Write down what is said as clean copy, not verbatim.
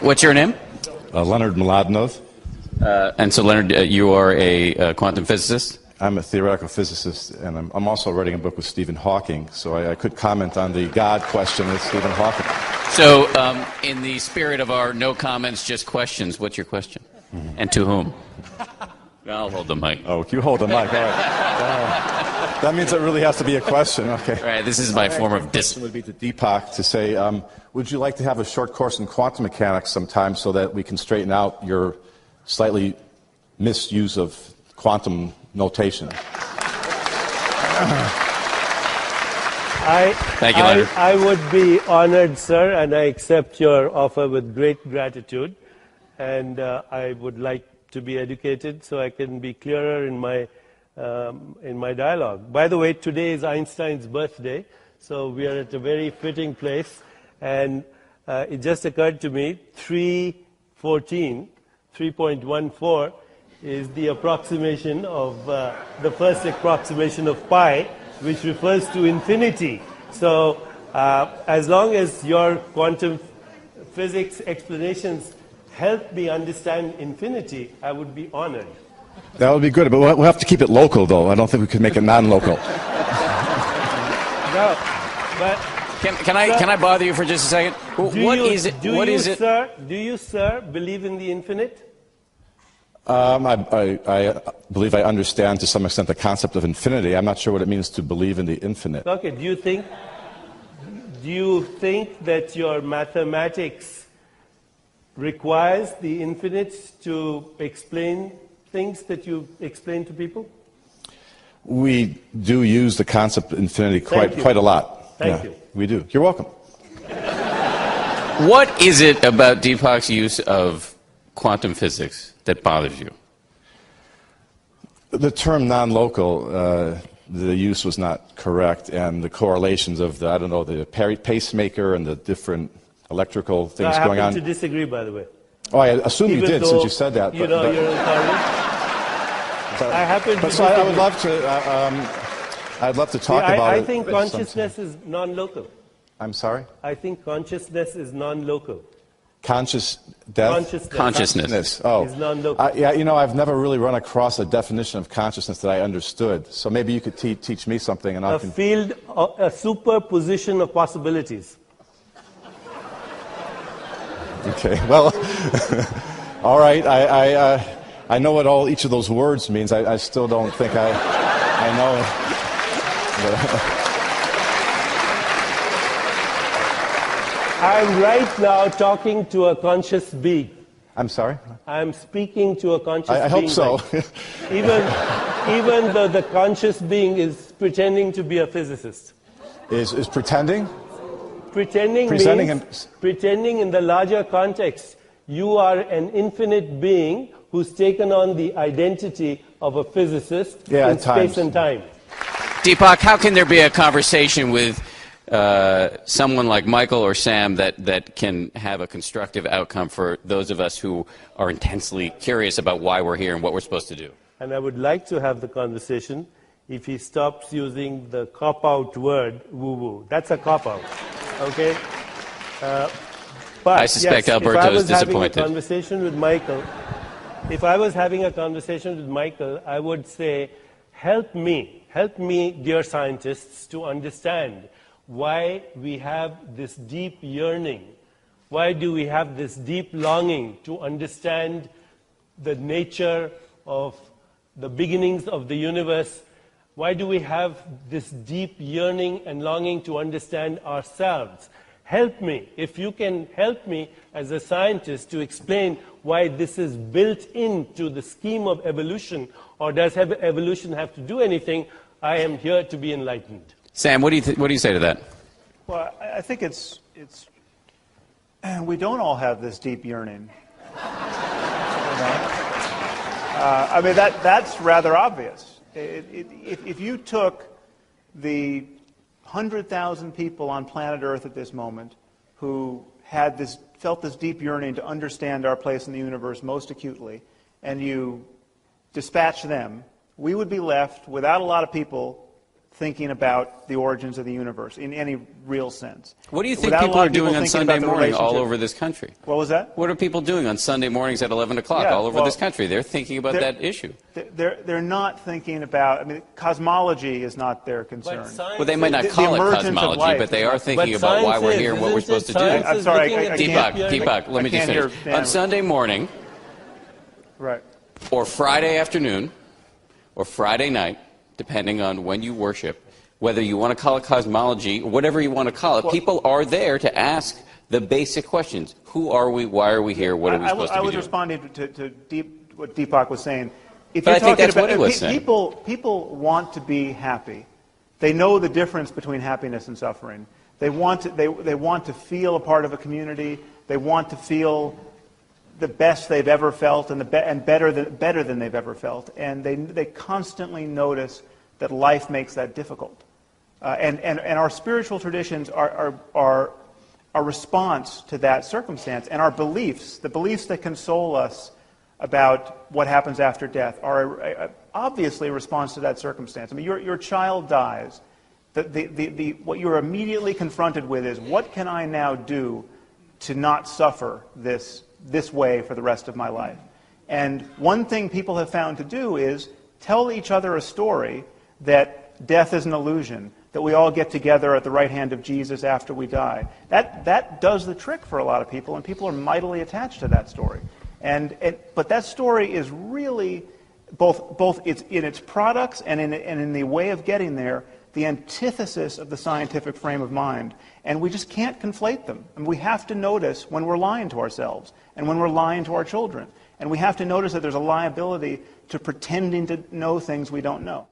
What's your name? Leonard Mladinov. And so, Leonard, you are a quantum physicist? I'm a theoretical physicist, and I'm also writing a book with Stephen Hawking, so I could comment on the God question with Stephen Hawking. So, in the spirit of our no comments, just questions, what's your question? Mm-hmm. And to whom? I'll hold the mic. Oh, you hold the mic, all right. That means it really has to be a question, okay. All right, this is my form of would be to Deepak to say, would you like to have a short course in quantum mechanics sometime so that we can straighten out your slightly misuse of quantum notation? Thank you, Leonard. I would be honored, sir, and I accept your offer with great gratitude. And I would like to be educated so I can be clearer in my dialogue. By the way, today is Einstein's birthday, so we are at a very fitting place. And it just occurred to me, 3.14 is the approximation of the first approximation of pi, which refers to infinity. So as long as your quantum physics explanations help me understand infinity, I would be honored. That would be good, but we'll have to keep it local, though. I don't think we could make it non-local. No, but can I bother you for just a second? What is it? Sir, do you, sir, believe in the infinite? I believe I understand to some extent the concept of infinity. I'm not sure what it means to believe in the infinite. Okay. Do you think that your mathematics requires the infinite to explain things that you explain to people? We do use the concept of infinity quite a lot. Thank you. We do. You're welcome. What is it about Deepak's use of quantum physics that bothers you? The term non-local, the use was not correct, and the correlations of the pacemaker and the different electrical things going on. I happen to disagree, by the way. Oh, I assume you did since you said that. You know, you're I happen to disagree. I would love to. I'd love to talk about it. I think consciousness is non-local. I'm sorry? I think consciousness is non-local. Consciousness. Oh. Is non-local. Yeah, you know, I've never really run across a definition of consciousness that I understood. So maybe you could teach me something, and I can. A superposition of possibilities. Okay. Well, all right. I know what each of those words means. I still don't think I know. I'm right now talking to a conscious being. I'm sorry? I'm speaking to a conscious being. I hope so. Even though the conscious being is pretending to be a physicist. Is pretending? Pretending means pretending in the larger context. You are an infinite being who's taken on the identity of a physicist in space and time. Deepak, how can there be a conversation with someone like Michael or Sam that can have a constructive outcome for those of us who are intensely curious about why we're here and what we're supposed to do? And I would like to have the conversation if he stops using the cop-out word, woo-woo. That's a cop-out, okay? But I suspect Alberto is disappointed. If I was having a conversation with Michael, I would say, help me, dear scientists, to understand why we have this deep yearning. Why do we have this deep longing to understand the nature of the beginnings of the universe? Why do we have this deep yearning and longing to understand ourselves? Help me. If you can help me as a scientist to explain why this is built into the scheme of evolution, or does evolution have to do anything, I am here to be enlightened. Sam, what do you say to that? Well, I think it's we don't all have this deep yearning. I mean, that's rather obvious. If you took the 100,000 people on planet Earth at this moment who felt this deep yearning to understand our place in the universe most acutely, and you dispatch them, we would be left without a lot of people thinking about the origins of the universe in any real sense. What do you think Without a people lot are of people doing on thinking Sunday about the morning all relationship. over this country? What was that? What are people doing on Sunday mornings at 11 o'clock Yeah, all over well, this country? They're thinking about that issue. They're not thinking about, I mean, cosmology is not their concern. Well, they might not The call it emergence of cosmology, life but they is are not- thinking But about why science we're is, here and what we're isn't supposed it? to do. Science I'm is sorry, looking I at the can't- Deepak, let me I just can't hear finish. Dan. On Sunday morning Right. or Friday afternoon or Friday night, depending on when you worship, whether you want to call it cosmology or whatever you want to call it, people are there to ask the basic questions. Who are we? Why are we here? What are we supposed to I be was doing? responding to what Deepak was saying. If But you're I think talking that's what about, he was saying. People want to be happy. They know the difference between happiness and suffering. They want to feel a part of a community. They want to feel the best they've ever felt and better than they've ever felt. And they constantly notice that life makes that difficult. And our spiritual traditions are our response to that circumstance, and our beliefs, the beliefs that console us about what happens after death, are obviously a response to that circumstance. I mean, your child dies. What you're immediately confronted with is, what can I now do to not suffer this way for the rest of my life? And one thing people have found to do is tell each other a story that death is an illusion, that we all get together at the right hand of Jesus after we die. That does the trick for a lot of people, and people are mightily attached to that story. But that story is really both in its products and in the way of getting there, the antithesis of the scientific frame of mind. And we just can't conflate them. And we have to notice when we're lying to ourselves and when we're lying to our children. And we have to notice that there's a liability to pretending to know things we don't know.